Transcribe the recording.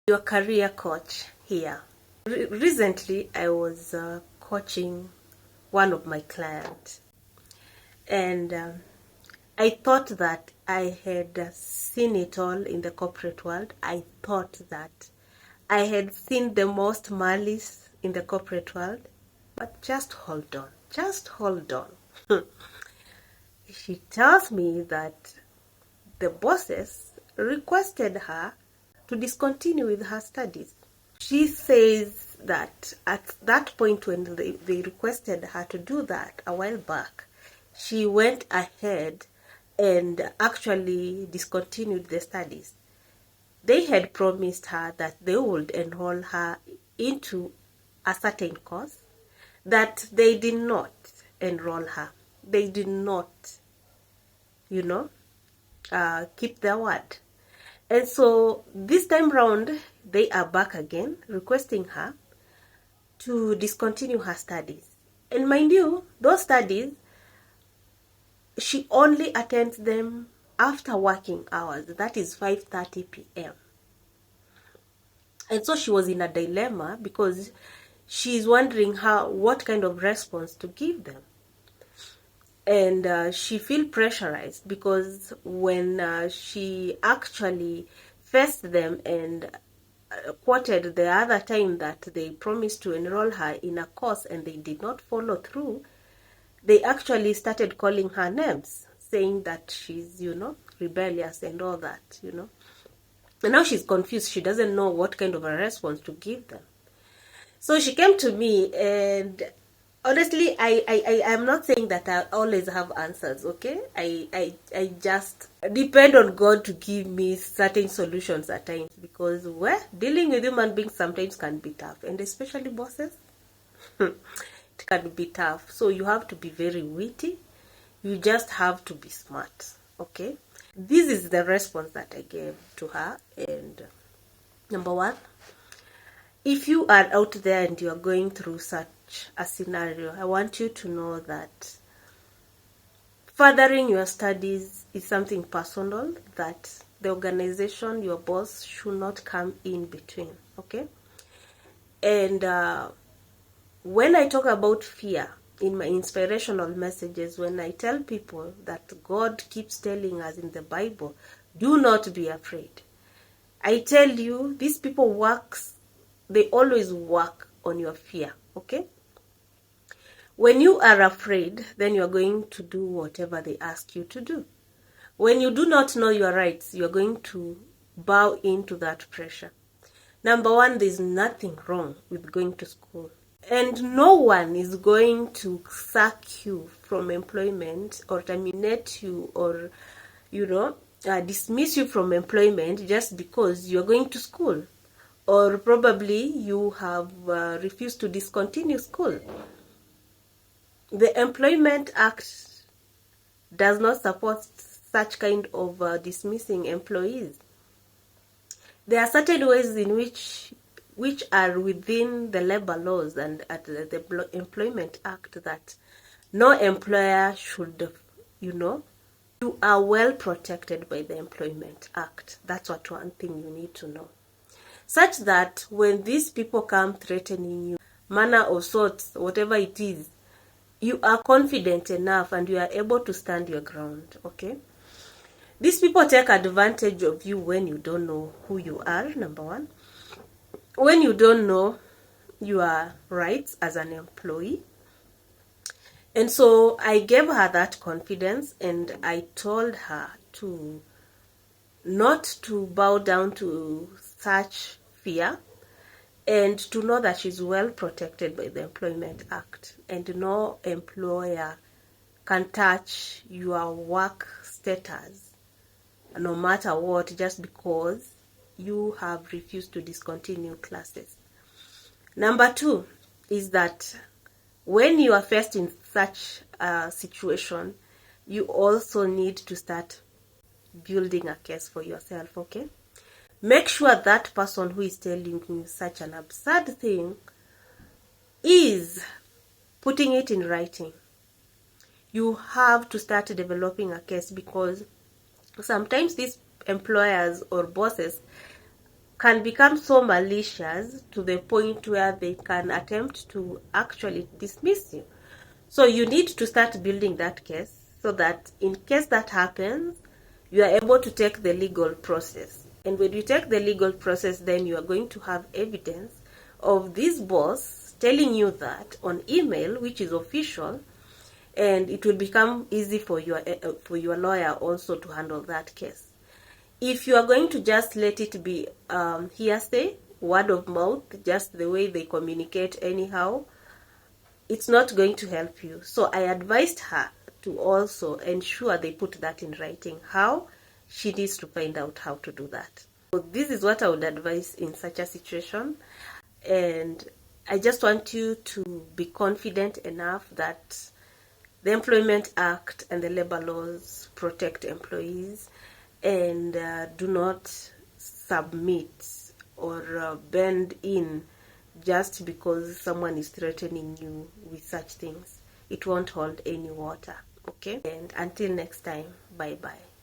Your career coach here. Recently, I was coaching one of my clients, and I thought that I had seen it all in the corporate world. I thought that I had seen the most malice in the corporate world. But just hold on. Just hold on. She tells me that the bosses requested her to discontinue with her studies. She says that at that point when they requested her to do that a while back, she went ahead and actually discontinued the studies. They had promised her that they would enroll her into a certain course, that they did not enroll her. They did not, keep their word. And so this time round, they are back again, requesting her to discontinue her studies. And mind you, those studies, she only attends them after working hours. That is 5:30 p.m. And so she was in a dilemma because she's wondering what kind of response to give them. And she feel pressurized because when she actually faced them and quoted the other time that they promised to enroll her in a course and they did not follow through, they actually started calling her names, saying that she's, rebellious and all that, And now she's confused. She doesn't know what kind of a response to give them. So she came to me, and honestly, I am not saying that I always have answers, okay? I just depend on God to give me certain solutions at times, because dealing with human beings sometimes can be tough, and especially bosses, it can be tough. So you have to be very witty. You just have to be smart, okay? This is the response that I gave to her. And number one, if you are out there and you are going through such a scenario, I want you to know that furthering your studies is something personal, that the organization, your boss, should not come in between, okay? And when I talk about fear in my inspirational messages, when I tell people that God keeps telling us in the Bible, do not be afraid, I tell you, these people they always work on your fear, okay? When you are afraid, then you are going to do whatever they ask you to do. When you do not know your rights, you are going to bow into that pressure. Number one, there's nothing wrong with going to school. And no one is going to sack you from employment or terminate you or, dismiss you from employment just because you're going to school. Or probably you have refused to discontinue school. The Employment Act does not support such kind of dismissing employees. There are certain ways in which are within the labor laws and at the Employment Act that no employer should, you are well protected by the Employment Act. That's one thing you need to know. Such that when these people come threatening you, manner of sorts, whatever it is, you are confident enough and you are able to stand your ground, okay? These people take advantage of you when you don't know who you are, number one. When you don't know your rights as an employee. And so I gave her that confidence, and I told her not to bow down to such fear, and to know that she's well protected by the Employment Act, and no employer can touch your work status no matter what, just because you have refused to discontinue classes. Number two is that when you are faced in such a situation, you also need to start building a case for yourself, okay? Make sure that person who is telling you such an absurd thing is putting it in writing. You have to start developing a case, because sometimes these employers or bosses can become so malicious to the point where they can attempt to actually dismiss you. So you need to start building that case so that in case that happens, you are able to take the legal process. And when you take the legal process, then you are going to have evidence of this boss telling you that on email, which is official, and it will become easy for your lawyer also to handle that case. If you are going to just let it be hearsay, word of mouth, just the way they communicate anyhow, it's not going to help you. So I advised her to also ensure they put that in writing. How? She needs to find out how to do that. So this is what I would advise in such a situation. And I just want you to be confident enough that the Employment Act and the labor laws protect employees, and do not submit or bend in just because someone is threatening you with such things. It won't hold any water. Okay? And until next time, bye-bye.